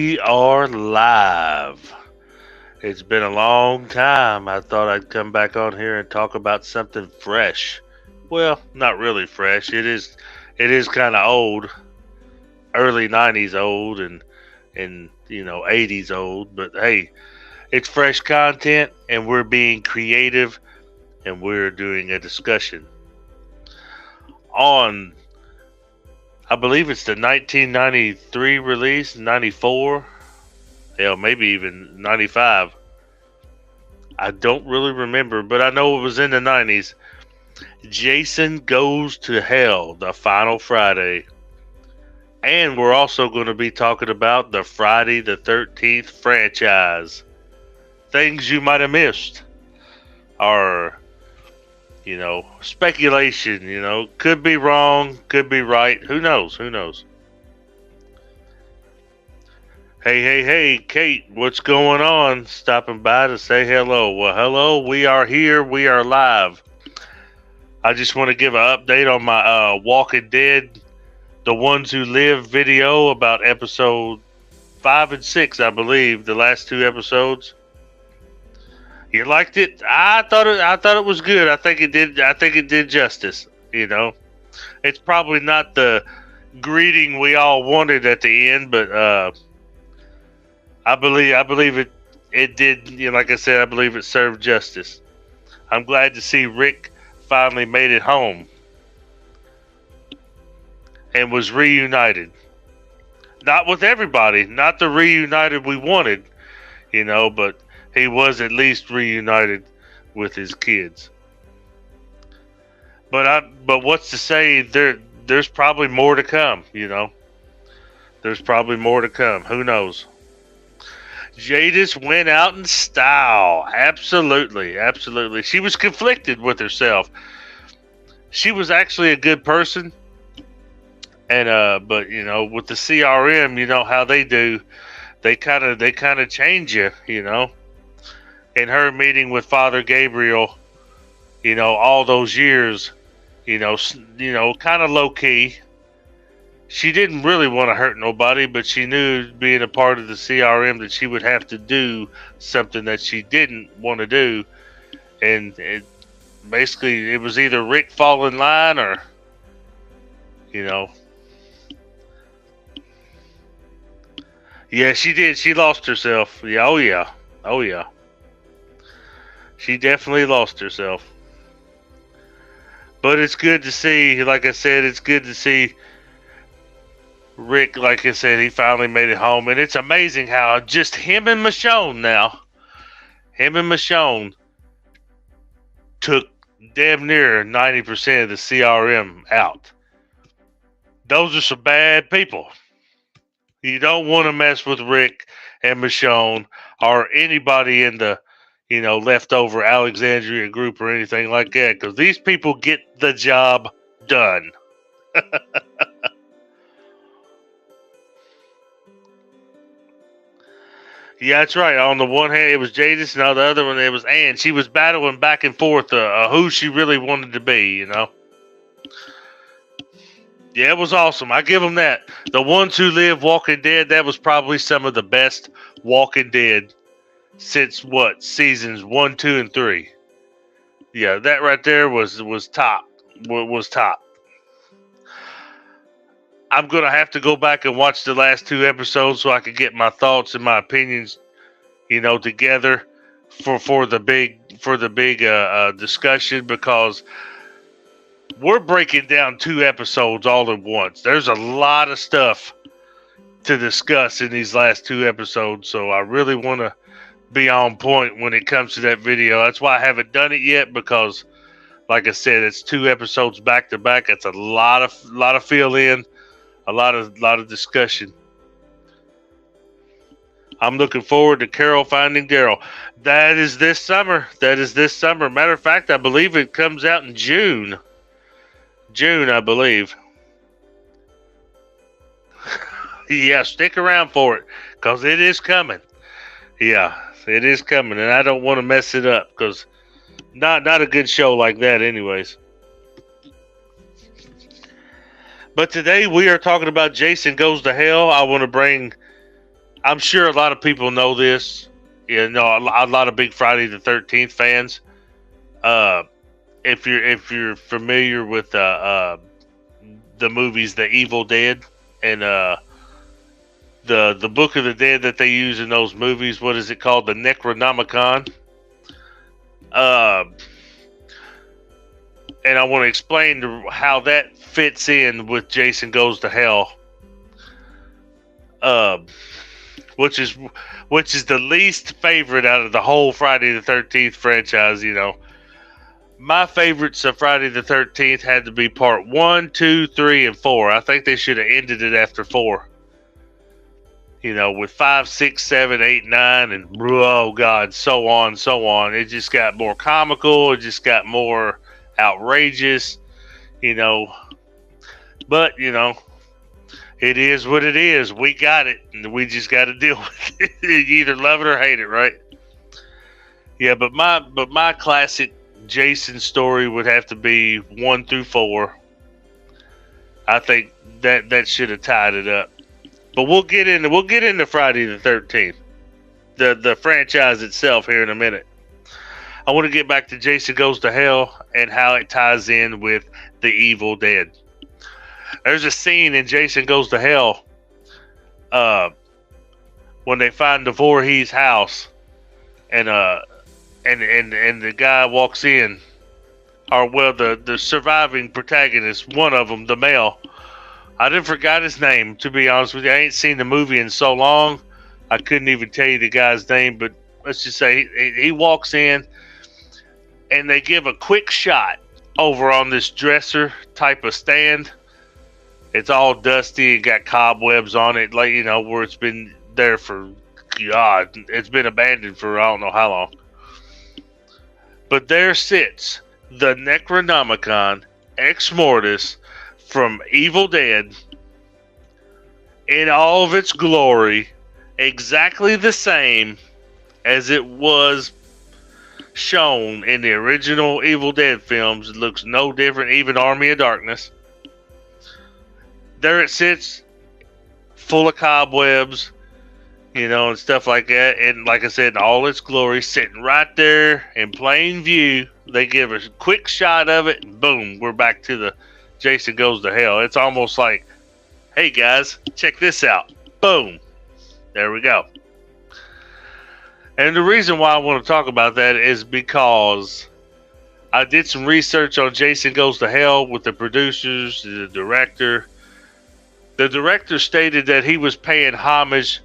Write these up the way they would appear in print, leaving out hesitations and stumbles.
We are live. It's been a long time. I thought I'd come back on here and talk about something fresh. Well, not really fresh. It is kind of old, early 90s old and 80s old, but hey, it's fresh content and we're being creative and we're doing a discussion on I believe it's the 1993 release, 94, hell, maybe even 95. I don't really remember, but I know it was in the 90s. Jason Goes to Hell, the final Friday. And we're also going to be talking about the Friday the 13th franchise. Things you might have missed. Or, speculation, could be wrong, could be right. Who knows? Who knows? Hey, Kate, what's going on? Stopping by to say hello. Well, hello, we are here. We are live. I just want to give an update on my Walking Dead, The Ones Who Live video about episode 5 and 6, I believe, the last two episodes. You liked it? I thought it was good. I think it did justice, It's probably not the greeting we all wanted at the end, but I believe it did, like I said, I believe it served justice. I'm glad to see Rick finally made it home and was reunited. Not with everybody, not the reunited we wanted, but he was at least reunited with his kids. But what's to say there's probably more to come, There's probably more to come. Who knows? Jadis went out in style. Absolutely. She was conflicted with herself. She was actually a good person. And but with the CRM, you know how they do. They kind of change you, In her meeting with Father Gabriel, all those years, kind of low key. She didn't really want to hurt nobody, but she knew being a part of the CRM that she would have to do something that she didn't want to do. And basically, it was either Rick fall in line or, Yeah, she did. She lost herself. Yeah, oh yeah. Oh yeah. She definitely lost herself. But it's good to see, like I said, it's good to see Rick, like I said, he finally made it home. And it's amazing how just him and Michonne took damn near 90% of the CRM out. Those are some bad people. You don't want to mess with Rick and Michonne or anybody in the, leftover Alexandria group or anything like that, because these people get the job done. Yeah, that's right. On the one hand, it was Jadis, and on the other one, it was Ann. She was battling back and forth who she really wanted to be, Yeah, it was awesome. I give them that. The Ones Who Live Walking Dead, that was probably some of the best Walking Dead since, seasons 1, 2, and 3. Yeah, that right there was top. Was top. I'm going to have to go back and watch the last two episodes so I can get my thoughts and my opinions, together for the big discussion, because we're breaking down two episodes all at once. There's a lot of stuff to discuss in these last two episodes, so I really want to be on point when it comes to that video. That's why I haven't done it yet, because like I said, it's two episodes back to back. It's a lot of fill in. A lot of discussion. I'm looking forward to Carol finding Daryl. That is this summer. Matter of fact, I believe it comes out in June. I believe. Yeah, stick around for it, because it is coming. Yeah, it is coming, and I don't want to mess it up, because not a good show like that anyways. But today we are talking about Jason Goes to Hell. I want to bring I'm sure a lot of people know this. You know, a lot of big Friday the 13th fans. Uh, if you're familiar with the movies The Evil Dead and the Book of the Dead that they use in those movies, what is it called? The Necronomicon. Uh, and I want to explain how that fits in with Jason Goes to Hell. Which is the least favorite out of the whole Friday the 13th franchise. You know, my favorites of Friday the 13th had to be part 1, 2, 3, and 4. I think they should have ended it after 4. You know, with 5, 6, 7, 8, 9, and oh god, so on, so on. It just got more comical. It just got more outrageous. You know, but you know, it is what it is. We got it, and we just got to deal with it. You either love it or hate it, right? Yeah, but my classic Jason story would have to be 1 through 4. I think that should have tied it up. But we'll get into Friday the 13th, the franchise itself here in a minute. I want to get back to Jason Goes to Hell and how it ties in with The Evil Dead. There's a scene in Jason Goes to Hell when they find the Voorhees house, and the guy walks in, or well, the surviving protagonist, one of them, the male. I didn't forgot his name, to be honest with you. I ain't seen the movie in so long, I couldn't even tell you the guy's name. But let's just say he walks in, and they give a quick shot over on this dresser type of stand. It's all dusty and got cobwebs on it, like, you know, where it's been there for, God, it's been abandoned for I don't know how long. But there sits the Necronomicon Ex Mortis from Evil Dead in all of its glory, exactly the same as it was shown in the original Evil Dead films. It looks no different, even Army of Darkness. There it sits, full of cobwebs, you know, and stuff like that. And like I said, in all its glory, sitting right there in plain view. They give a quick shot of it, and boom, we're back to the Jason Goes to Hell. It's almost like, hey guys, check this out. Boom. There we go. And the reason why I want to talk about that is because I did some research on Jason Goes to Hell with the producers, the director. The director stated that he was paying homage.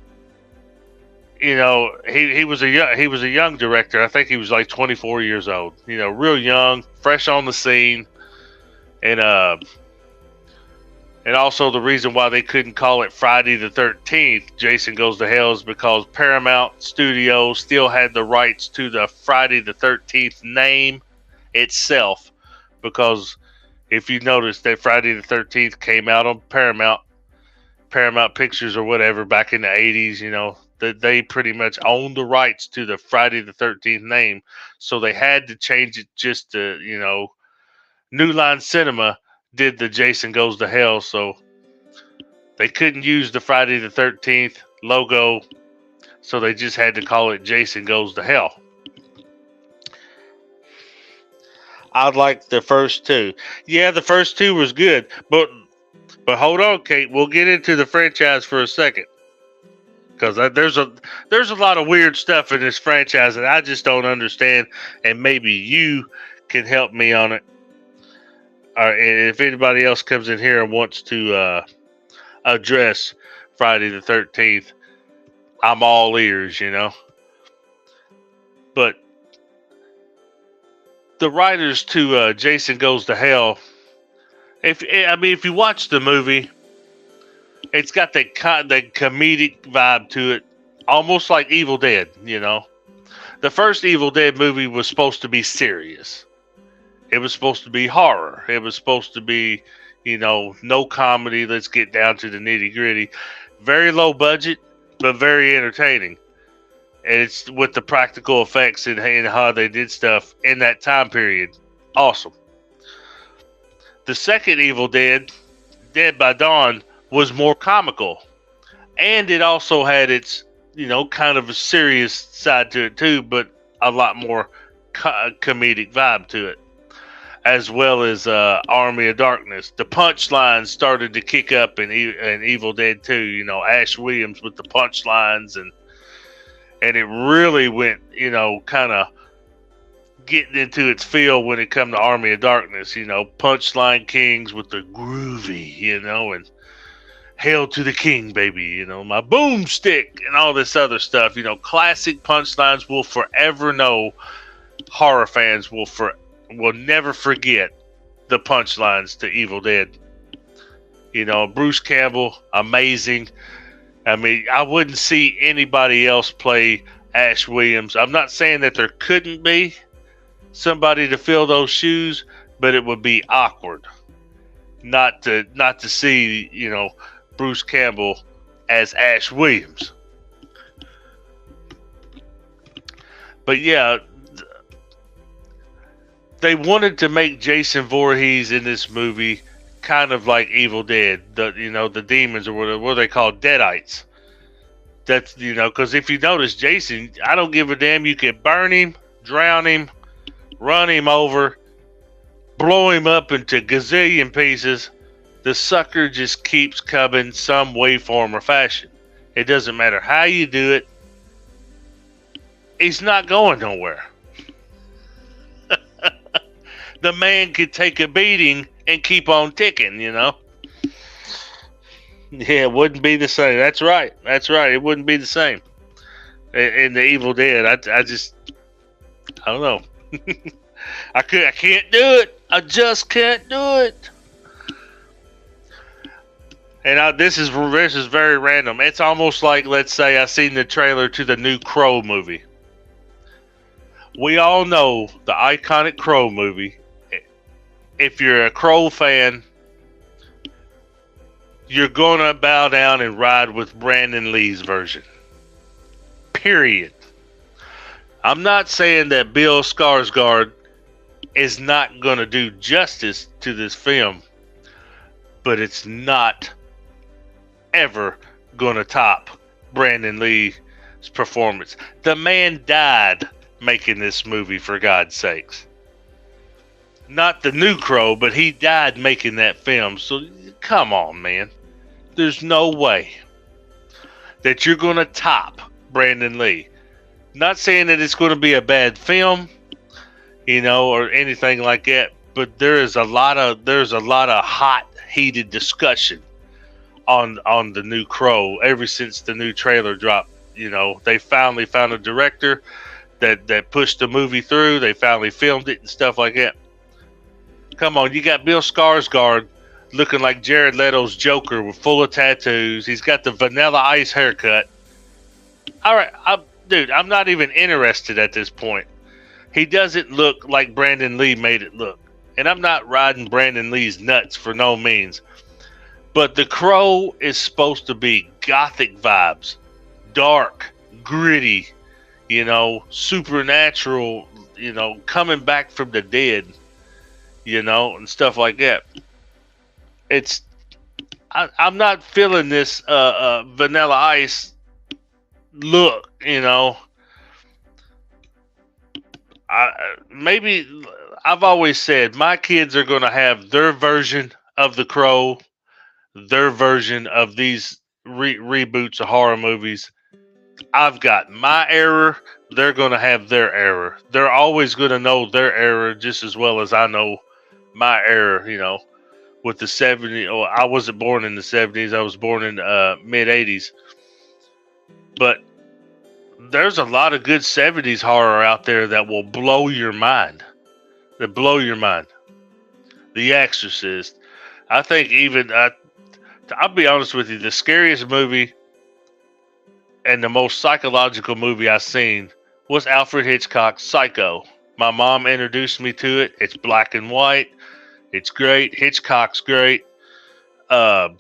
You know, he was a young director. I think he was like 24 years old. You know, real young, fresh on the scene, and also the reason why they couldn't call it Friday the 13th, Jason Goes to Hell, is because Paramount Studios still had the rights to the Friday the 13th name itself. Because if you notice that Friday the 13th came out on Paramount Pictures or whatever back in the 80s, you know, that they pretty much owned the rights to the Friday the 13th name. So they had to change it just to, you know, New Line Cinema did the Jason Goes to Hell, so they couldn't use the Friday the 13th logo, so they just had to call it Jason Goes to Hell. I like the first two. Yeah, the first two was good, but hold on, Kate. We'll get into the franchise for a second, because there's a lot of weird stuff in this franchise that I just don't understand, and maybe you can help me on it. Or if anybody else comes in here and wants to address Friday the 13th, I'm all ears, you know. But the writers to Jason Goes to Hell, if you watch the movie, it's got the comedic vibe to it, almost like Evil Dead, you know. The first Evil Dead movie was supposed to be serious. It was supposed to be horror. It was supposed to be, you know, no comedy. Let's get down to the nitty gritty. Very low budget, but very entertaining. And it's with the practical effects and how they did stuff in that time period. Awesome. The second Evil Dead, Dead by Dawn, was more comical. And it also had its kind of a serious side to it too, but a lot more comedic vibe to it, as well as Army of Darkness. The punchlines started to kick up in Evil Dead 2. Ash Williams with the punchlines, and it really went, kind of getting into its feel when it come to Army of Darkness. Punchline Kings with the groovy, and Hail to the King, baby, my boomstick and all this other stuff. Classic punchlines will forever know. Horror fans will never forget the punchlines to Evil Dead. Bruce Campbell, amazing. I mean, I wouldn't see anybody else play Ash Williams. I'm not saying that there couldn't be somebody to fill those shoes, but it would be awkward not to see, Bruce Campbell as Ash Williams. But yeah, they wanted to make Jason Voorhees in this movie kind of like Evil Dead, the demons, or what they call deadites. That's, because if you notice, Jason, I don't give a damn. You can burn him, drown him, run him over, blow him up into gazillion pieces. The sucker just keeps coming some way, form, or fashion. It doesn't matter how you do it. He's not going nowhere. The man could take a beating and keep on ticking, Yeah, it wouldn't be the same. That's right. It wouldn't be the same. In the Evil Dead, I don't know. I can't do it. I just can't do it. And this is very random. It's almost like, let's say, I seen the trailer to the new Crow movie. We all know the iconic Crow movie. If you're a Crow fan, you're going to bow down and ride with Brandon Lee's version. Period. I'm not saying that Bill Skarsgård is not going to do justice to this film, but it's not ever going to top Brandon Lee's performance. The man died making this movie, for God's sakes. Not the new Crow, but he died making that film. So come on, man. There's no way that you're going to top Brandon Lee. Not saying that it's going to be a bad film, or anything like that, but there's a lot of hot, heated discussion on the new Crow ever since the new trailer dropped. They finally found a director that pushed the movie through. They finally filmed it and stuff like that. Come on, you got Bill Skarsgård looking like Jared Leto's Joker with full of tattoos. He's got the Vanilla Ice haircut. All right, I'm not even interested at this point. He doesn't look like Brandon Lee made it look. And I'm not riding Brandon Lee's nuts for no means. But The Crow is supposed to be gothic vibes. Dark, gritty, supernatural, coming back from the dead. And stuff like that. I'm not feeling this Vanilla Ice look, Maybe I've always said my kids are going to have their version of The Crow, their version of these reboots of horror movies. I've got my era. They're going to have their era. They're always going to know their era just as well as I know my era, with the 70s. Oh, I wasn't born in the 70s. I was born in the mid 80s. But there's a lot of good 70s horror out there that will blow your mind. The Exorcist. I think even, I'll be honest with you, the scariest movie and the most psychological movie I've seen was Alfred Hitchcock's Psycho. My mom introduced me to it. It's black and white. It's great. Hitchcock's great. And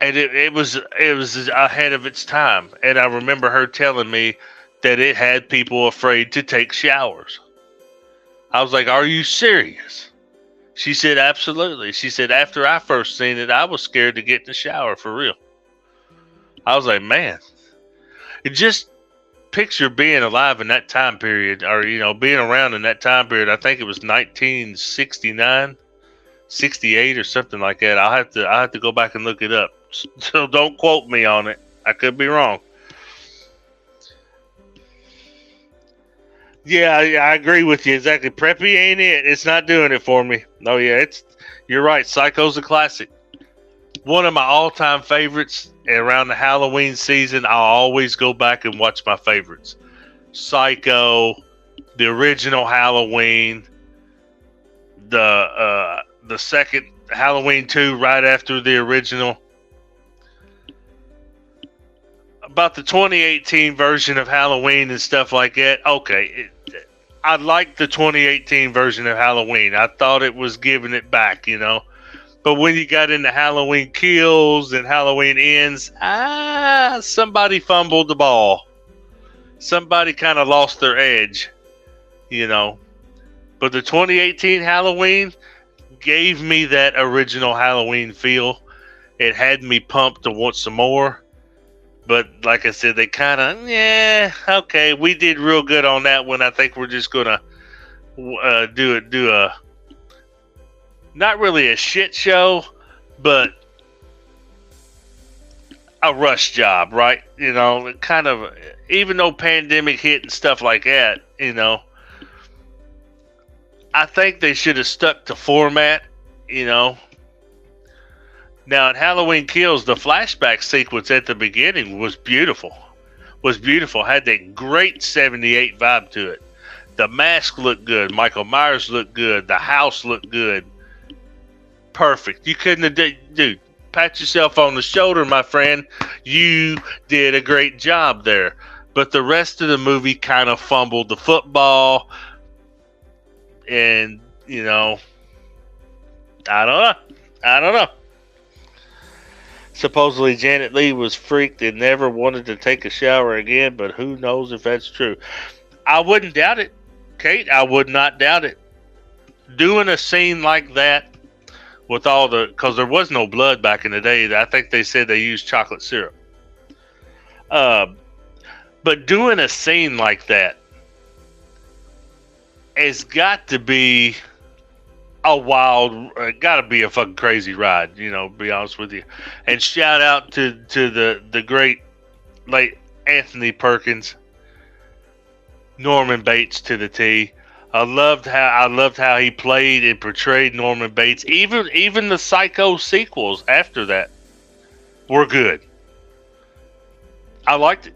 it was ahead of its time. And I remember her telling me that it had people afraid to take showers. I was like, are you serious? She said, absolutely. She said, after I first seen it, I was scared to get in the shower for real. I was like, man, Just picture being alive in that time period, or being around in that time period. I think it was 1969, 68, or something like that. I have to go back and look it up. So don't quote me on it. I could be wrong. Yeah, I agree with you exactly. Preppy ain't it. It's not doing it for me. Oh yeah, you're right. Psycho's a classic. One of my all-time favorites. Around the Halloween season, I'll always go back and watch my favorites. Psycho, the original Halloween, the second Halloween 2 right after the original. About the 2018 version of Halloween and stuff like that. Okay, I liked the 2018 version of Halloween. I thought it was giving it back, But when you got into Halloween Kills and Halloween Ends, somebody fumbled the ball. Somebody kind of lost their edge, But the 2018 Halloween gave me that original Halloween feel. It had me pumped to want some more. But like I said, they kind of, okay, we did real good on that one. I think we're just going to do a, not really a shit show, but a rush job, right? Kind of, even though pandemic hit and stuff like that, I think they should have stuck to format, Now, in Halloween Kills, the flashback sequence at the beginning was beautiful. Had that great 78 vibe to it. The mask looked good. Michael Myers looked good. The house looked good. Perfect. You couldn't have dude, pat yourself on the shoulder, my friend. You did a great job there. But the rest of the movie kind of fumbled the football. And, I don't know. Supposedly Janet Leigh was freaked and never wanted to take a shower again, but who knows if that's true. I wouldn't doubt it, Kate. I would not doubt it. Doing a scene like that with because there was no blood back in the day. I think they said they used chocolate syrup. But doing a scene like that has got to be got to be a fucking crazy ride, be honest with you. And shout out to the great late Anthony Perkins, Norman Bates to the T. I loved how he played and portrayed Norman Bates. Even the Psycho sequels after that were good. I liked it.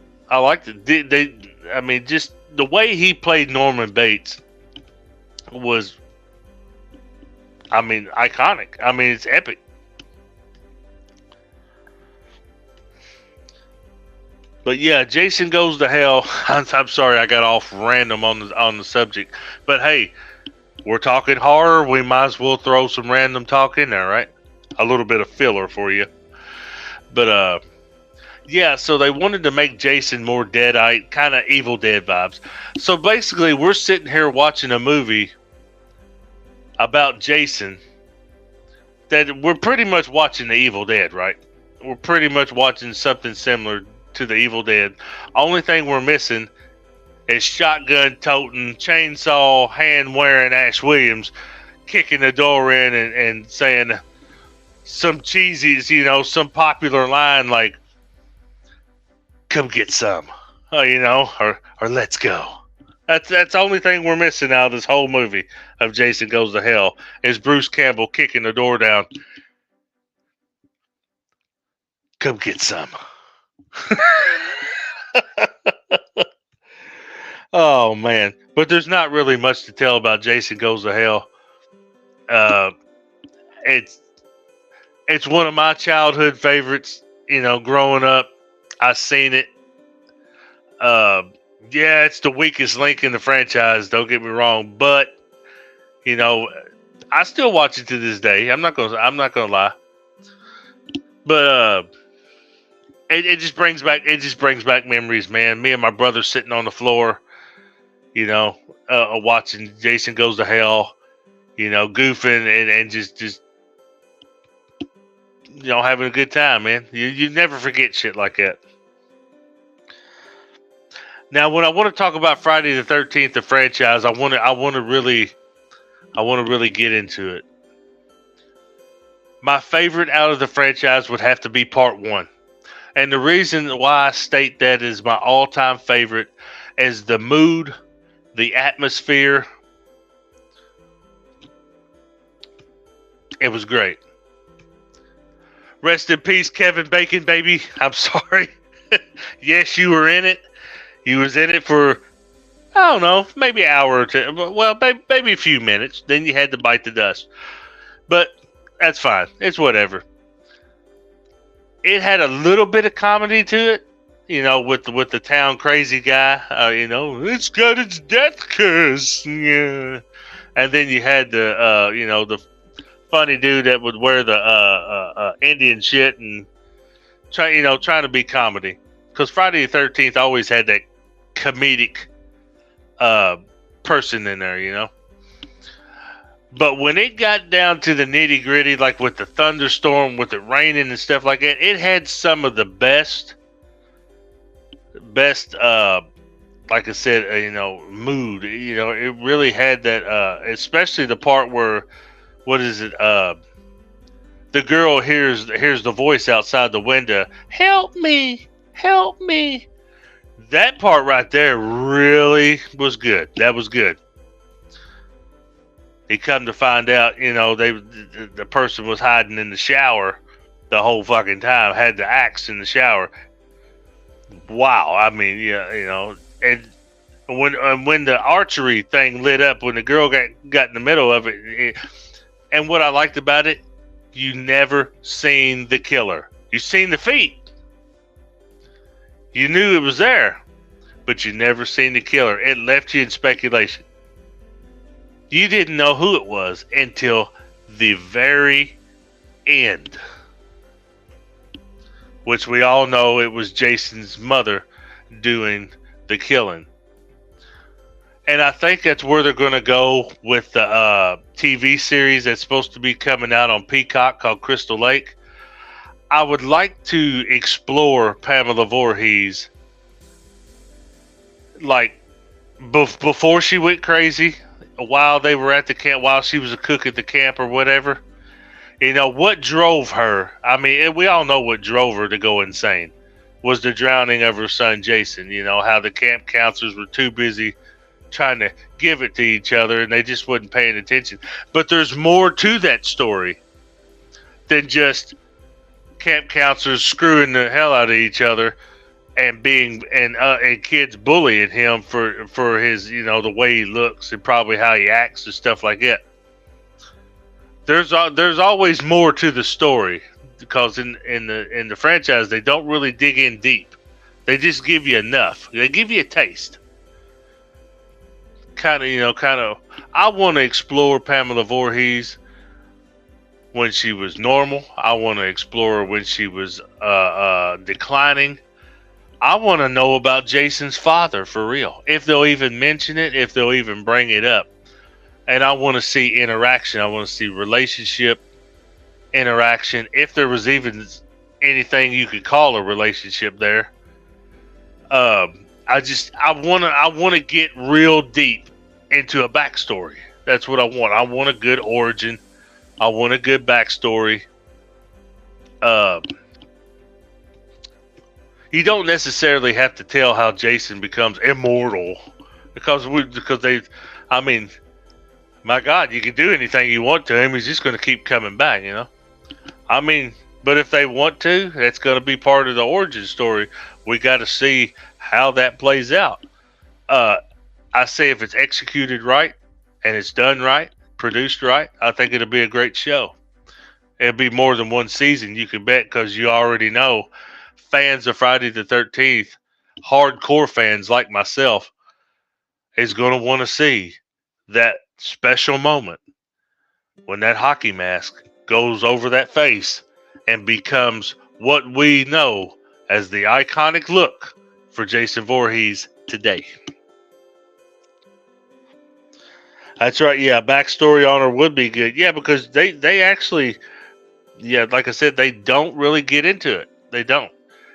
Just the way he played Norman Bates was, iconic. It's epic. But yeah, Jason Goes to Hell. I'm sorry I got off random on the subject. But hey, we're talking horror. We might as well throw some random talk in there, right? A little bit of filler for you. But yeah, so they wanted to make Jason more Deadite, kind of Evil Dead vibes. So basically, we're sitting here watching a movie about Jason that we're pretty much watching the Evil Dead, right? We're pretty much watching something similar to the Evil Dead. Only thing we're missing is shotgun toting, chainsaw hand wearing Ash Williams kicking the door in and saying some cheesies, some popular line like, "Come get some," or "Let's go." That's the only thing we're missing out of this whole movie of Jason Goes to Hell is Bruce Campbell kicking the door down. "Come get some." Oh man, but there's not really much to tell about Jason Goes to Hell. It's one of my childhood favorites. Growing up, I seen it. Yeah, it's the weakest link in the franchise. Don't get me wrong, but I still watch it to this day. I'm not gonna lie. But it just brings back memories, man. Me and my brother sitting on the floor, watching Jason Goes to Hell, goofing and just having a good time, man. You never forget shit like that. Now, when I want to talk about Friday the 13th, the franchise, I want to really get into it. My favorite out of the franchise would have to be part one. And the reason why I state that is my all-time favorite is the mood, the atmosphere. It was great. Rest in peace, Kevin Bacon, baby. I'm sorry. Yes, you were in it. You was in it for, I don't know, maybe an hour or two. Well, maybe a few minutes. Then you had to bite the dust. But that's fine. It's whatever. It had a little bit of comedy to it, with the town crazy guy. It's got its death curse. Yeah. And then you had the funny dude that would wear the Indian shit and trying to be comedy. Because Friday the 13th always had that comedic person in there. But when it got down to the nitty gritty, like with the thunderstorm, with it raining and stuff like that, it had some of the best, like I said, mood. It really had that, especially the part where, what is it? The girl hears the voice outside the window. Help me! Help me! That part right there really was good. That was good. He come to find out, the person was hiding in the shower the whole fucking time, had the axe in the shower. Wow, I mean, yeah, and when the archery thing lit up, when the girl got in the middle of it, and what I liked about it, you never seen the killer. You seen the feet. You knew it was there, but you never seen the killer. It left you in speculation. You didn't know who it was until the very end. Which we all know it was Jason's mother doing the killing. And I think that's where they're going to go with the TV series that's supposed to be coming out on Peacock called Crystal Lake. I would like to explore Pamela Voorhees like before she went crazy, while they were at the camp, while she was a cook at the camp or whatever. What drove her? I mean, we all know what drove her to go insane was the drowning of her son Jason. How the camp counselors were too busy trying to give it to each other and they just wasn't paying attention. But there's more to that story than just camp counselors screwing the hell out of each other and and kids bullying him for his the way he looks and probably how he acts and stuff like that. There's always more to the story because in the franchise they don't really dig in deep. They just give you enough. They give you a taste. Kind of. I want to explore Pamela Voorhees when she was normal. I want to explore her when she was declining. I want to know about Jason's father for real. If they'll even mention it, if they'll even bring it up. And I want to see interaction. I want to see relationship interaction. If there was even anything you could call a relationship there. I want to get real deep into a backstory. That's what I want. I want a good origin. I want a good backstory. You don't necessarily have to tell how Jason becomes immortal because I mean, my God, you can do anything you want to him. He's just going to keep coming back, I mean, but if they want to, that's going to be part of the origin story. We got to see how that plays out. I say if it's executed right and it's done right, produced right, I think it'll be a great show. It'll be more than one season, you can bet, because you already know fans of Friday the 13th, hardcore fans like myself, is going to want to see that special moment when that hockey mask goes over that face and becomes what we know as the iconic look for Jason Voorhees today. That's right. Yeah, backstory on her would be good. Yeah, because they actually, like I said, they don't really get into it. They don't.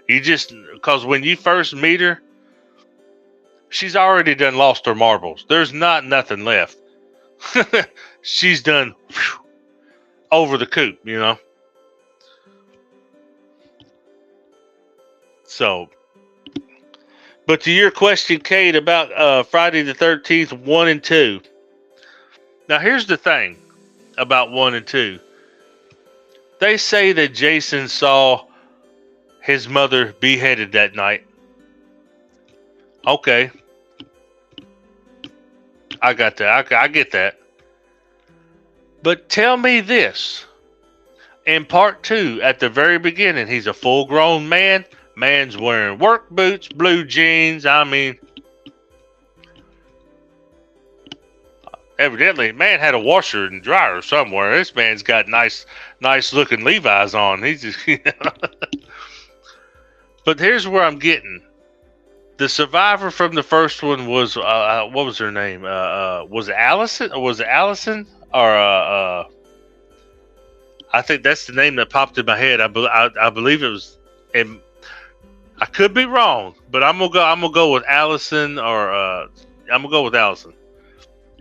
You just, because when you first meet her, she's already done lost her marbles. There's not nothing left. She's done over the coop, you know. So, but to your question, Kate, about Friday the 13th, 1 and 2. Now, here's the thing about 1 and 2. They say that Jason saw his mother beheaded that night. Okay. I got that. I get that. But tell me this. In part 2, at the very beginning, he's a full-grown man. Man's wearing work boots, blue jeans. I mean, evidently, man had a washer and dryer somewhere. This man's got nice looking Levi's on. He's just, you know. But here's where I'm getting. The survivor from the first one was what was her name? Was it Allison? Or was it Allison? Or I think that's the name that popped in my head. I believe it was. And I could be wrong, but I'm gonna go with Allison, or I'm gonna go with Allison.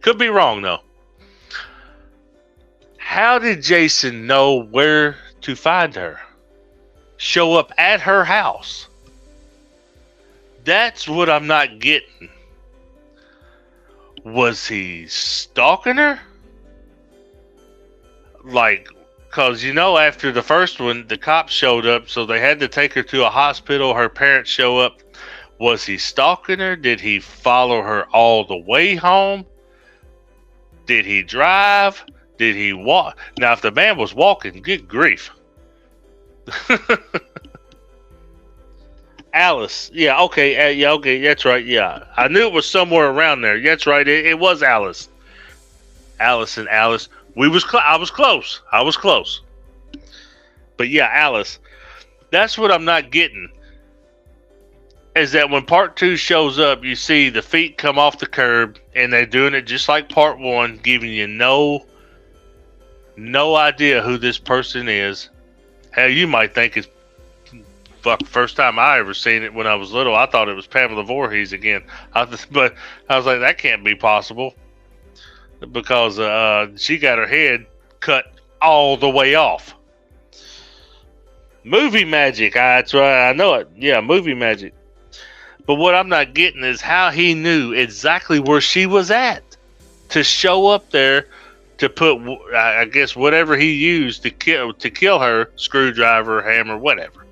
Could be wrong though. How did Jason know where to find her? Show up at her house? That's what I'm not getting. Was he stalking her? Like, because, you know, after the first one, the cops showed up, so they had to take her to a hospital. Her parents show up. Was he stalking her? Did he follow her all the way home? Did he drive? Did he walk? Now, if the man was walking, good grief. Alice. Yeah, okay. Yeah, okay. That's right. Yeah. I knew it was somewhere around there. That's right. It was Alice. Alice and Alice. I was close. I was close. But yeah, Alice. That's what I'm not getting. Is that when part 2 shows up, you see the feet come off the curb, and they're doing it just like part 1, giving you no idea who this person is. Hell, you might think it's first time I ever seen it when I was little. I thought it was Pamela Voorhees again. But I was like, that can't be possible. Because she got her head cut all the way off. Movie magic. That's right. I know it. Yeah, movie magic. But what I'm not getting is how he knew exactly where she was at to show up there to put, I guess, whatever he used to kill her, screwdriver, hammer, whatever.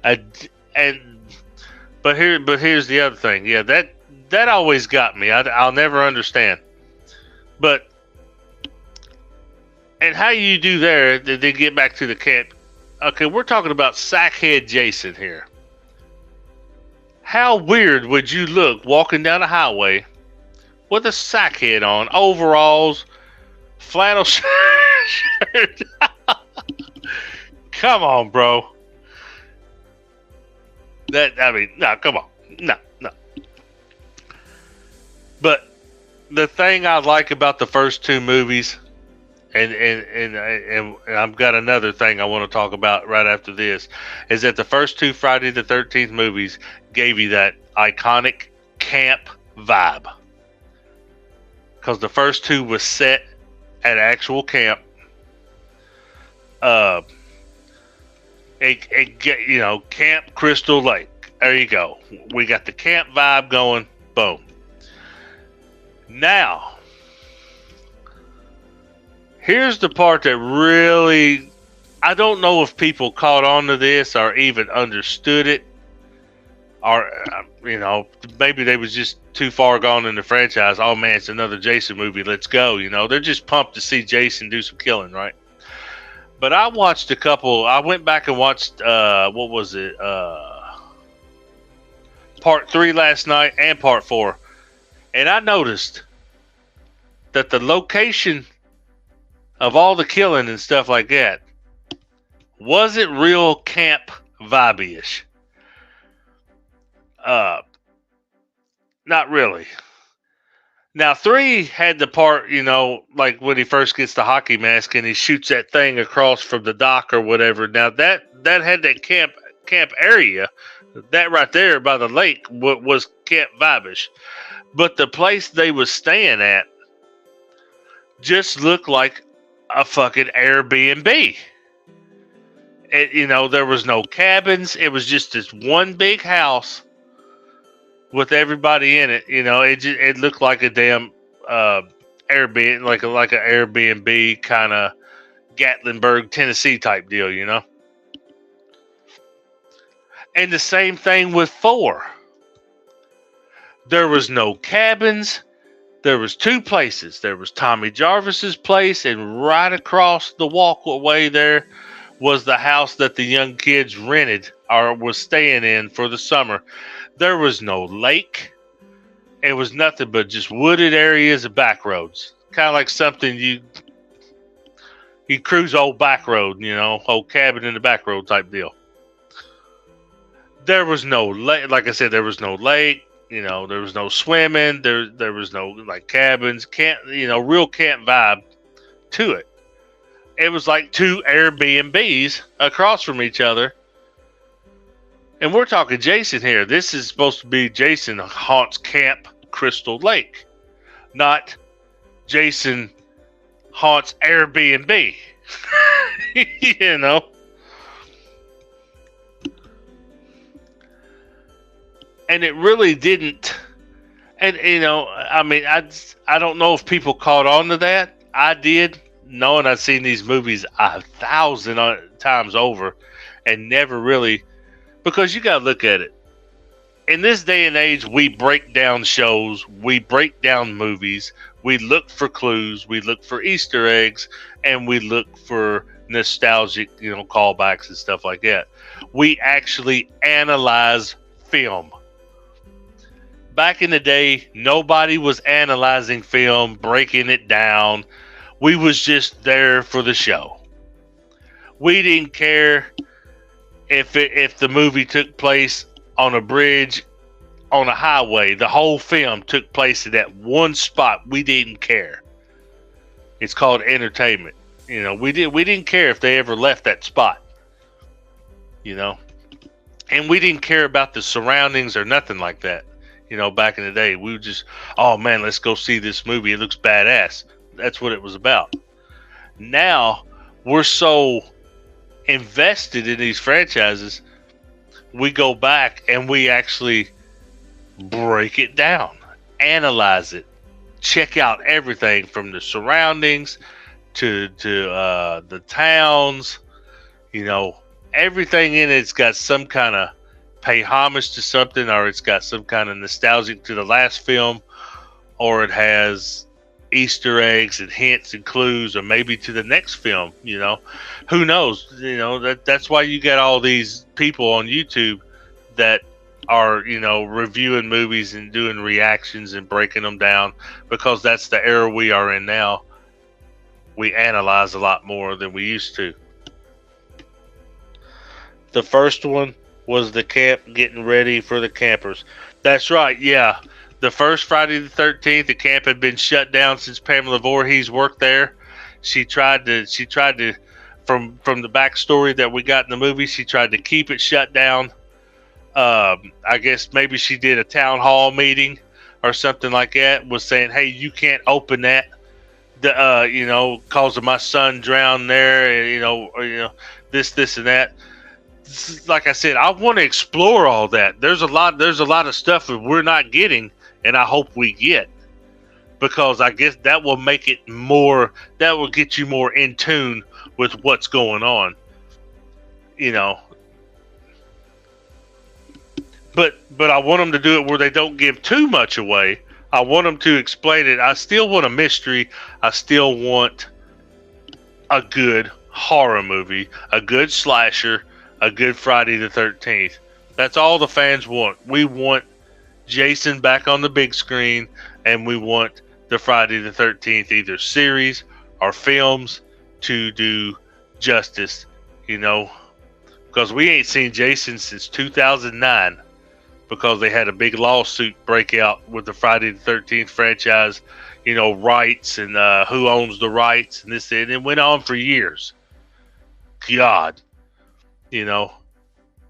But here's the other thing. Yeah, that always got me. I'll never understand. But, and how you do there, they get back to the camp. Okay, we're talking about Sackhead Jason here. How weird would you look walking down a highway with a sackhead on, overalls, flannel shirt? Come on, bro. No, come on. No. But the thing I like about the first 2 movies, and I've got another thing I want to talk about right after this, is that the first 2 Friday the 13th movies gave you that iconic camp vibe. Because the first 2 was set at actual camp. Camp Crystal Lake. There you go. We got the camp vibe going. Boom. Now, here's the part that really, I don't know if people caught on to this or even understood it, or maybe they was just too far gone in the franchise. Oh man, it's another Jason movie. Let's go. They're just pumped to see Jason do some killing, right? But I watched a couple. I went back and watched what was it? Part 3 last night and part 4. And I noticed that the location of all the killing and stuff like that wasn't real camp vibe-ish. Not really. Now 3 had the part, like when he first gets the hockey mask and he shoots that thing across from the dock or whatever. Now that had that camp camp area. That right there by the lake was Camp Vibish. But the place they was staying at just looked like a fucking Airbnb. There was no cabins. It was just this one big house with everybody in it. It looked like a damn Airbnb, like an Airbnb kind of Gatlinburg, Tennessee type deal, And the same thing with 4. There was no cabins. There was 2 places. There was Tommy Jarvis's place, and right across the walkway there was the house that the young kids rented or was staying in for the summer. There was no lake. It was nothing but just wooded areas and back roads. Kind of like something you cruise old back road, old cabin in the back road type deal. There was no lake. Like I said, there was no lake. There was no swimming. There was no like cabins. Real camp vibe to it. It was like 2 Airbnbs across from each other. And we're talking Jason here. This is supposed to be Jason haunts Camp Crystal Lake, not Jason haunts Airbnb. And it really didn't. And, I don't know if people caught on to that. I did, knowing I've seen these movies 1,000 times over and never really, because you got to look at it. In this day and age, we break down shows, we break down movies, we look for clues, we look for Easter eggs, and we look for nostalgic, callbacks and stuff like that. We actually analyze film. Back in the day, nobody was analyzing film, breaking it down. We was just there for the show. We didn't care if the movie took place on a bridge, on a highway. The whole film took place in that one spot. We didn't care. It's called entertainment. We didn't care if they ever left that spot. And we didn't care about the surroundings or nothing like that. Back in the day, we would just, oh man, let's go see this movie. It looks badass. That's what it was about. Now, we're so invested in these franchises, we go back and we actually break it down, analyze it, check out everything from the surroundings to the towns. Everything in it's got some kind of pay homage to something, or it's got some kind of nostalgic to the last film, or it has Easter eggs and hints and clues, or maybe to the next film. Who knows? That's why you got all these people on YouTube that are reviewing movies and doing reactions and breaking them down, because that's the era we are in now. We analyze a lot more than we used to. The first one was the camp getting ready for the campers. That's right, yeah. The first Friday the 13th, the camp had been shut down since Pamela Voorhees worked there. She tried to from the backstory that we got in the movie, she tried to keep it shut down. I guess maybe she did a town hall meeting or something like that, was saying, hey, you can't open that, cause of my son drowned there, and, this and that. Like I said, I want to explore all that. There's a lot of stuff that we're not getting, and I hope we get, because I guess that will make it more. That will get you more in tune with what's going on. But I want them to do it where they don't give too much away. I want them to explain it. I still want a mystery. I still want a good horror movie, a good slasher, a good Friday the 13th. That's all the fans want. We want Jason back on the big screen, and we want the Friday the 13th either series or films to do justice, because we ain't seen Jason since 2009, because they had a big lawsuit break out with the Friday the 13th franchise, rights and who owns the rights and this, and it went on for years. God.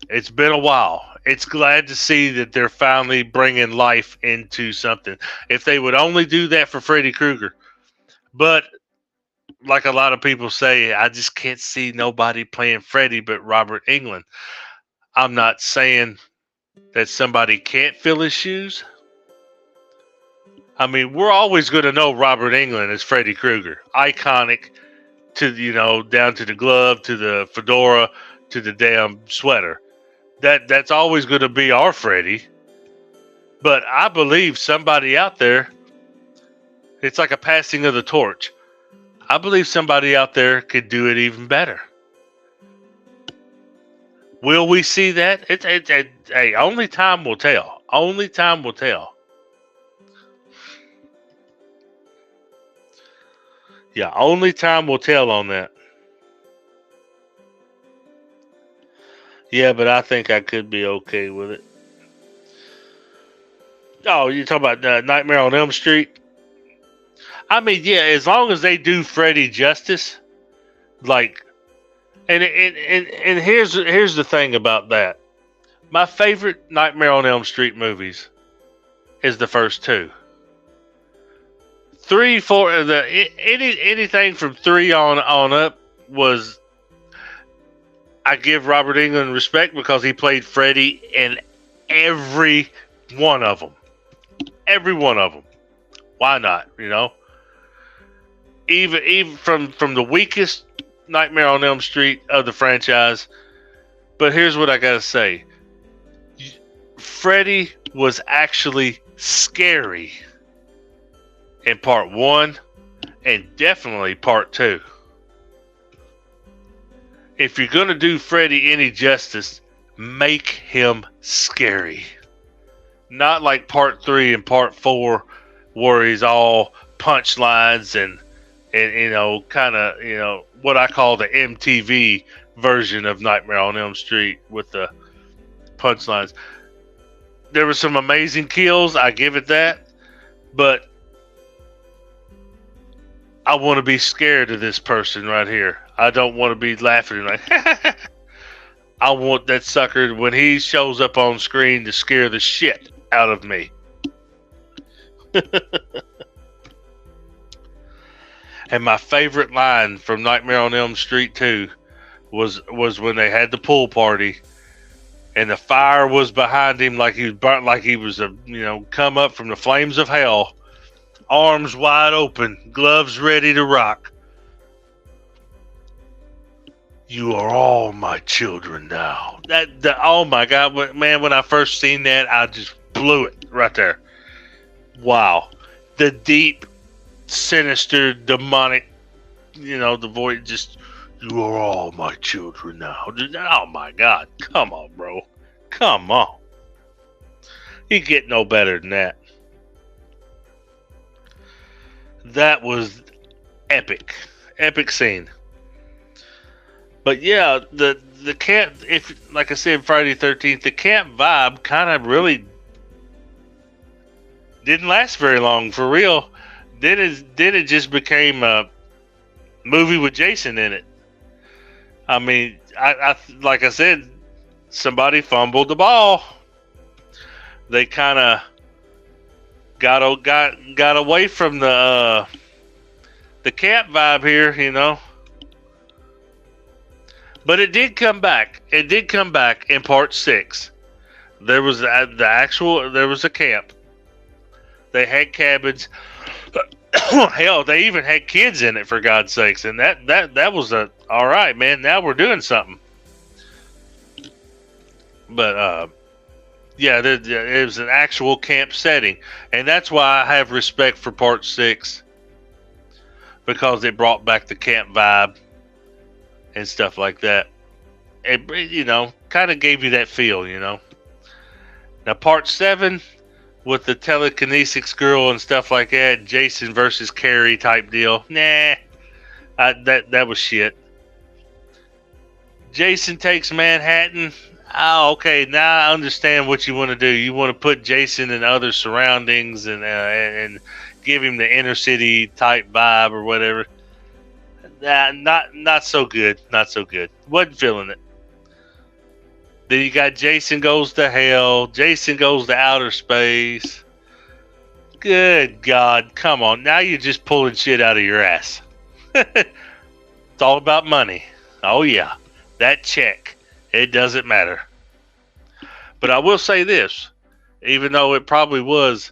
It's been a while. It's glad to see that they're finally bringing life into something. If they would only do that for Freddy Krueger. But like a lot of people say, I just can't see nobody playing Freddy but Robert Englund. I'm not saying that somebody can't fill his shoes. I mean, we're always going to know Robert Englund as Freddy Krueger. Iconic to, down to the glove, to the fedora, to the damn sweater. That's always going to be our Freddy. But I believe somebody out there, it's like a passing of the torch. I believe somebody out there could do it even better. Will we see that? Hey, only time will tell. Only time will tell. Yeah, only time will tell on that. Yeah, but I think I could be okay with it. Oh, you're talking about Nightmare on Elm Street? I mean, yeah, as long as they do Freddy justice, like, and here's the thing about that. My favorite Nightmare on Elm Street movies is the first two. 3, 4, anything from 3 on up was. I give Robert Englund respect because he played Freddy in every one of them. Every one of them. Why not? Even from the weakest Nightmare on Elm Street of the franchise. But here's what I gotta say. Freddy was actually scary in part 1 and definitely part 2. If you're gonna do Freddy any justice, make him scary. Not like part 3 and part 4 where he's all punchlines and kind of, what I call the MTV version of Nightmare on Elm Street with the punchlines. There were some amazing kills, I give it that, but I want to be scared of this person right here. I don't want to be laughing like, I want that sucker when he shows up on screen to scare the shit out of me. And my favorite line from Nightmare on Elm Street 2 was when they had the pool party and the fire was behind him like he was burnt, like he was come up from the flames of hell, arms wide open, gloves ready to rock. You are all my children now. Oh my God, man! When I first seen that, I just blew it right there. Wow, the deep, sinister, demonic, the voice. Just, you are all my children now. Oh my God, come on, bro, come on. You get no better than that. That was epic scene. But yeah, the camp, if like I said, Friday the 13th, the camp vibe kind of really didn't last very long, for real. Then it just became a movie with Jason in it. I mean, I like I said, somebody fumbled the ball. They kind of got away from the camp vibe here, But it did come back. It did come back in part 6. There was there was a camp. They had cabins. Hell, they even had kids in it, for God's sakes. And that was all right, man. Now we're doing something. But yeah, it was an actual camp setting, and that's why I have respect for part 6, because it brought back the camp vibe and stuff like that. It, kind of gave you that feel, Now part 7 with the telekinesis girl and stuff like that, Jason versus Carrie type deal. Nah, that was shit. Jason takes Manhattan. Oh, okay. Now I understand what you want to do. You want to put Jason in other surroundings and give him the inner city type vibe or whatever. Not so good. Not so good. Wasn't feeling it. Then you got Jason Goes to Hell, Jason Goes to Outer Space. Good God, come on. Now you're just pulling shit out of your ass. It's all about money. Oh, yeah. That check. It doesn't matter. But I will say this, even though it probably was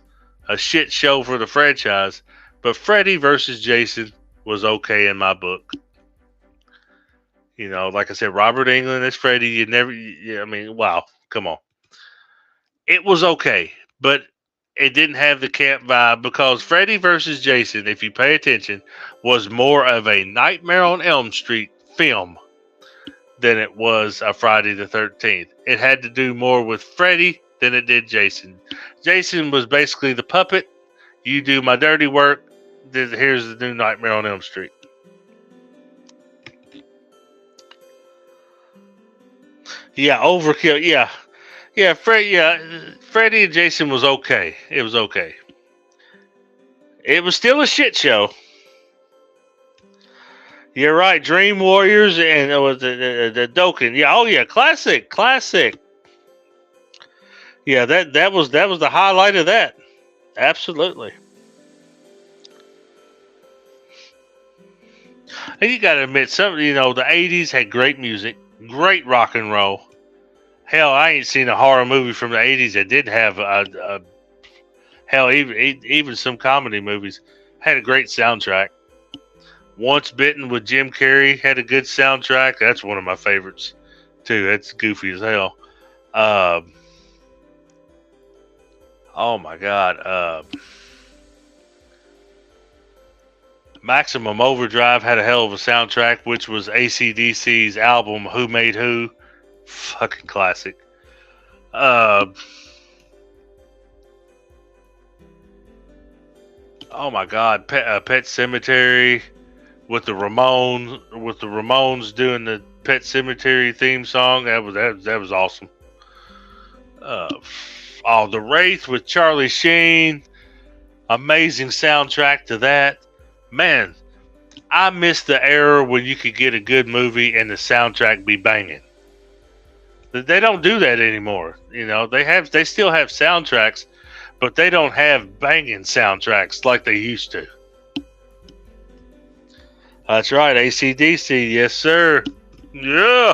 a shit show for the franchise, but Freddy versus Jason was okay in my book. You know, like I said, Robert Englund as Freddy, I mean, wow, come on. It was okay, but it didn't have the camp vibe because Freddy versus Jason, if you pay attention, was more of a Nightmare on Elm Street film than it was a Friday the 13th. It had to do more with Freddy than it did Jason. Jason was basically the puppet. You do my dirty work. Here's the new Nightmare on Elm Street. Yeah, overkill. Yeah. Freddy and Jason was okay. It was okay. It was still a shit show. You're right. Dream Warriors and the Dokken. Yeah. Oh yeah. Classic. Yeah. That was the highlight of that. Absolutely. And you got to admit, the '80s had great music, great rock and roll. Hell, I ain't seen a horror movie from the '80s that didn't have a hell, even some comedy movies had a great soundtrack. Once Bitten with Jim Carrey had a good soundtrack. That's one of my favorites too. That's goofy as hell. Oh my God. Maximum Overdrive had a hell of a soundtrack, which was AC/DC's album Who Made Who. Fucking classic. Oh my God, Pet Cemetery with the Ramones doing the Pet Cemetery theme song. That was awesome. The Wraith with Charlie Sheen. Amazing soundtrack to that. Man, I miss the era when you could get a good movie and the soundtrack be banging. They don't do that anymore. They still have soundtracks, but they don't have banging soundtracks like they used to. That's right, AC/DC, yes sir. Yeah,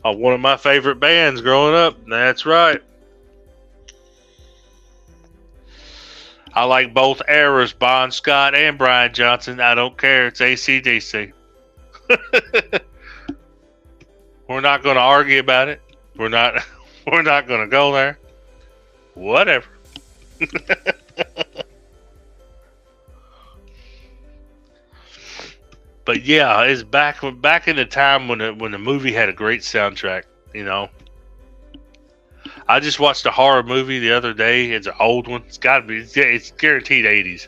one of my favorite bands growing up. That's right. I like both eras, Bon Scott and Brian Johnson. I don't care. It's AC/DC. We're not going to argue about it. We're not going to go there. Whatever. But yeah, it's back in the time when the movie had a great soundtrack. I just watched a horror movie the other day. It's an old one. It's got to be. It's guaranteed '80s.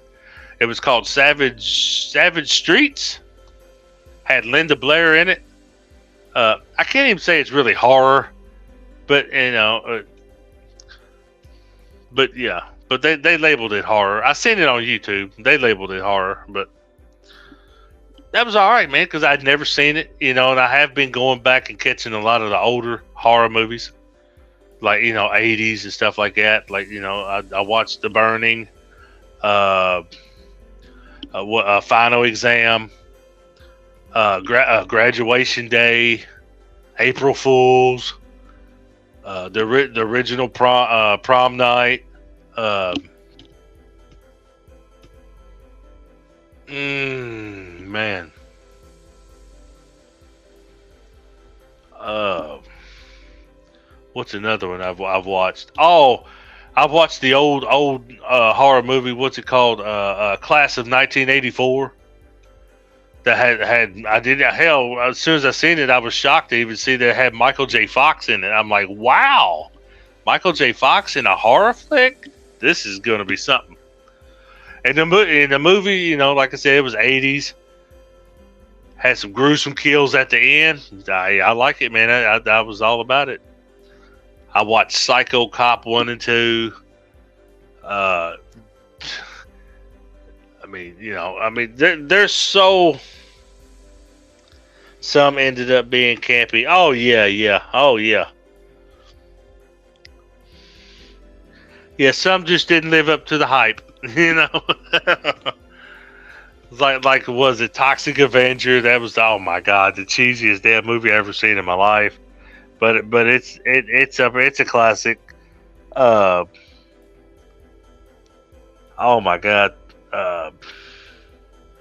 It was called Savage Streets. Had Linda Blair in it. I can't even say it's really horror, but but yeah, but they labeled it horror. I seen it on YouTube. They labeled it horror, but that was all right, man, because I'd never seen it, and I have been going back and catching a lot of the older horror movies, like '80s and stuff like that. Like I watched The Burning, Final Exam. Graduation Day, April Fools, the original prom night. Man. What's another one I've watched? Oh, I've watched the old horror movie. What's it called? Class of 1984. That hell, as soon as I seen it, I was shocked to even see that it had Michael J. Fox in it. I'm like, wow, Michael J. Fox in a horror flick? This is going to be something. And in the movie, like I said, it was '80s. Had some gruesome kills at the end. I like it, man. I was all about it. I watched Psycho Cop 1 and 2. There's so. Some ended up being campy. Oh yeah. Yeah, some just didn't live up to the hype, you know. like was it Toxic Avenger? That was, oh my god, the cheesiest damn movie I ever seen in my life. But it's a classic. Uh, oh my god. Uh,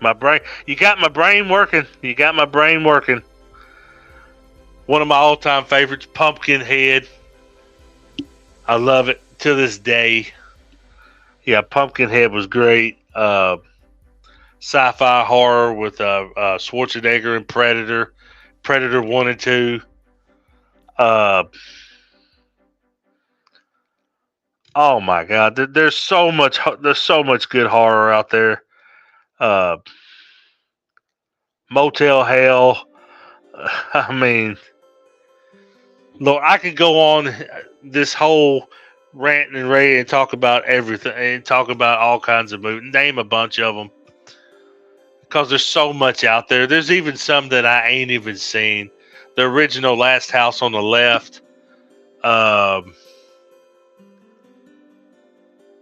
my brain. You got my brain working. You got my brain working. One of my all-time favorites, Pumpkinhead. I love it to this day. Yeah, Pumpkinhead was great. Sci-fi horror with Schwarzenegger and Predator. Predator 1 and 2. Oh my god, there's so much good horror out there. Uh, Motel Hell. I mean, Lord, I could go on this whole rant and rave and talk about everything and talk about all kinds of movies. Name a bunch of them because there's so much out there. There's even some that I ain't even seen. The original Last House on the Left.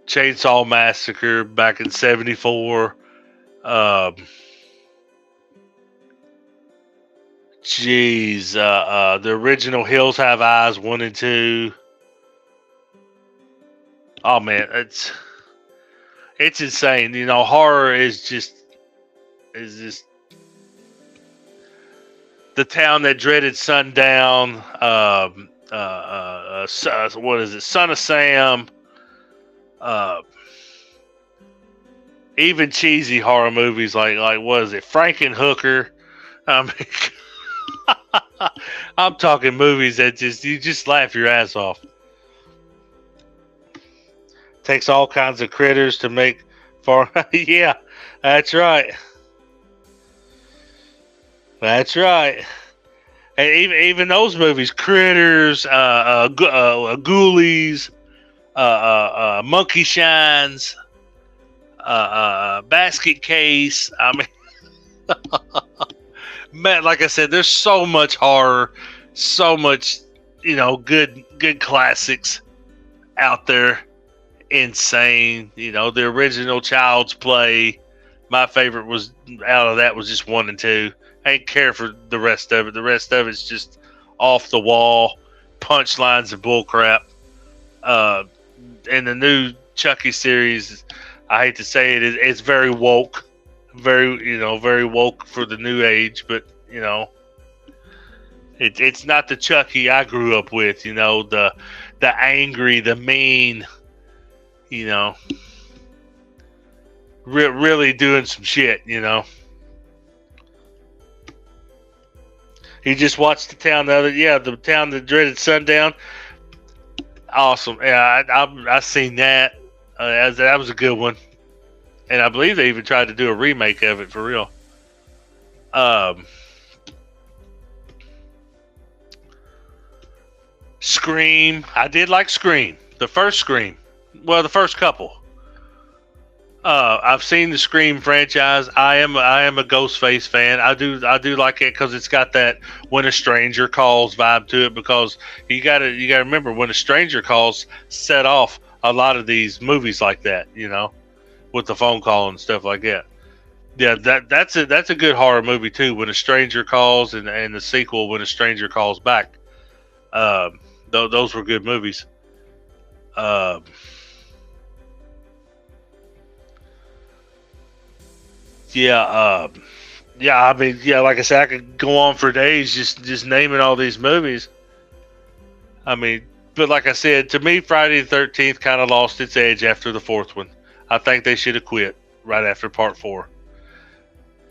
Chainsaw Massacre back in '74. The original Hills Have Eyes 1 and 2. Oh man, it's insane. You know, horror is just The Town That Dreaded Sundown. What is it? Son of Sam. Even cheesy horror movies like what is it? Frankenhooker. I mean, I'm talking movies that you just laugh your ass off. Takes all kinds of critters to make for. Yeah, that's right. That's right. And even those movies, Critters, Ghoulies, Monkey Shines, Basket Case. I mean, man, like I said, there's so much horror, so much, good classics out there. Insane. The original Child's Play. My favorite was out of that was just 1 and 2. I ain't care for the rest of it. The rest of it's just off the wall, punchlines and bullcrap. And the new Chucky series, I hate to say it, it's very woke, very woke for the new age. But it's not the Chucky I grew up with. The angry, the mean. Really doing some shit. You just watched The Town The Town That Dreaded Sundown. Awesome. Yeah, I seen that. That was a good one. And I believe they even tried to do a remake of it for real. Scream. I did like Scream. The first Scream. Well, the first couple. I've seen the Scream franchise. I am a Ghostface fan. I do like it because it's got that When a Stranger Calls vibe to it. Because you gotta remember, When a Stranger Calls set off a lot of these movies like that. With the phone call and stuff like that. Yeah, that's a good horror movie too. When a Stranger Calls and the sequel, When a Stranger Calls Back. Those were good movies. Yeah, I mean, like I said, I could go on for days just naming all these movies. I mean, but like I said, to me, Friday the 13th kind of lost its edge after the fourth one. I think they should have quit right after part 4.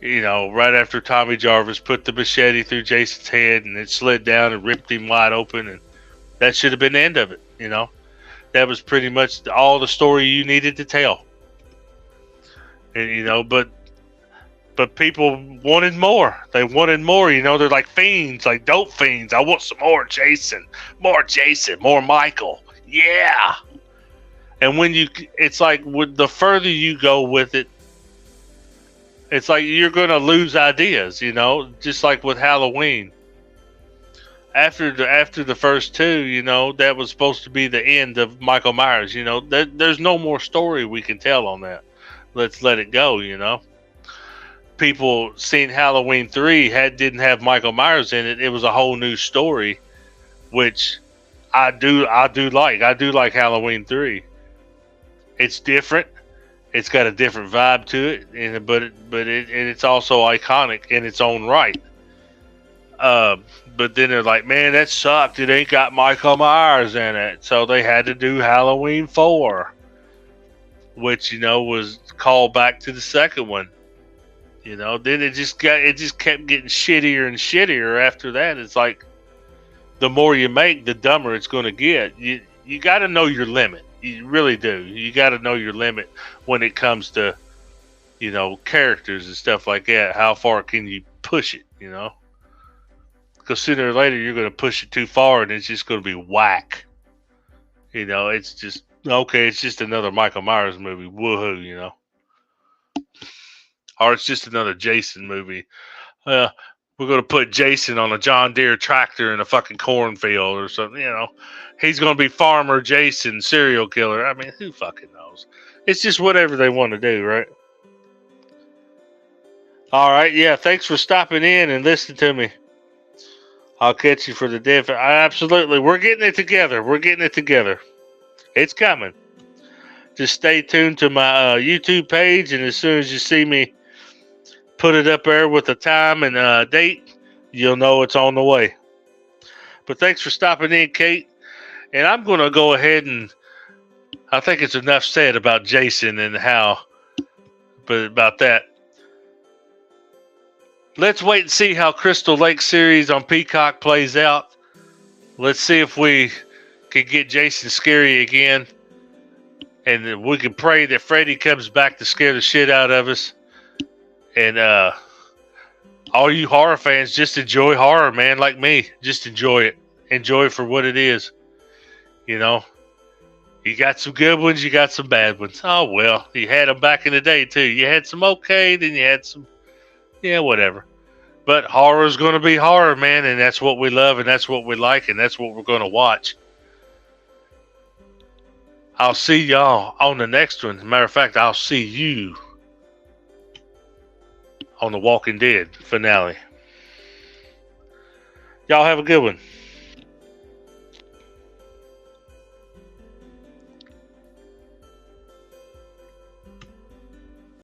Right after Tommy Jarvis put the machete through Jason's head and it slid down and ripped him wide open, and that should have been the end of it. That was pretty much all the story you needed to tell. And but people wanted more. They wanted more. They're like fiends, like dope fiends. I want some more Jason, more Michael. Yeah. And it's like the further you go with it, it's like you're going to lose ideas, just like with Halloween. after the first two, that was supposed to be the end of Michael Myers. There's no more story we can tell on that. Let's let it go. People seen Halloween 3 didn't have Michael Myers in it. It was a whole new story, which I do like. I do like Halloween 3. It's different. It's got a different vibe to it, but it's also iconic in its own right. But then they're like, man, that sucked. It ain't got Michael Myers in it, so they had to do Halloween 4, which was called back to the second one. Then it just kept getting shittier and shittier after that. It's like the more you make, the dumber it's going to get. You got to know your limit. You really do. You got to know your limit when it comes to characters and stuff like that. How far can you push it? Because sooner or later you're going to push it too far, and it's just going to be whack. It's just okay. It's just another Michael Myers movie. Woohoo! Or it's just another Jason movie. We're going to put Jason on a John Deere tractor in a fucking cornfield or something, He's going to be Farmer Jason, serial killer. I mean, who fucking knows? It's just whatever they want to do, right? All right, yeah, thanks for stopping in and listening to me. I'll catch you for the diff. Absolutely, we're getting it together. It's coming. Just stay tuned to my YouTube page, and as soon as you see me put it up there with the time and date, you'll know it's on the way. But thanks for stopping in, Kate. And I'm going to go ahead and I think it's enough said about Jason and but about that. Let's wait and see how Crystal Lake series on Peacock plays out. Let's see if we can get Jason scary again. And we can pray that Freddy comes back to scare the shit out of us. And all you horror fans, just enjoy horror, man, like me. Just enjoy it. Enjoy it for what it is. You got some good ones, you got some bad ones. Oh, well, you had them back in the day, too. You had some okay, then you had some, whatever. But horror is going to be horror, man, and that's what we love, and that's what we like, and that's what we're going to watch. I'll see y'all on the next one. As a matter of fact, I'll see you on The Walking Dead finale. Y'all have a good one.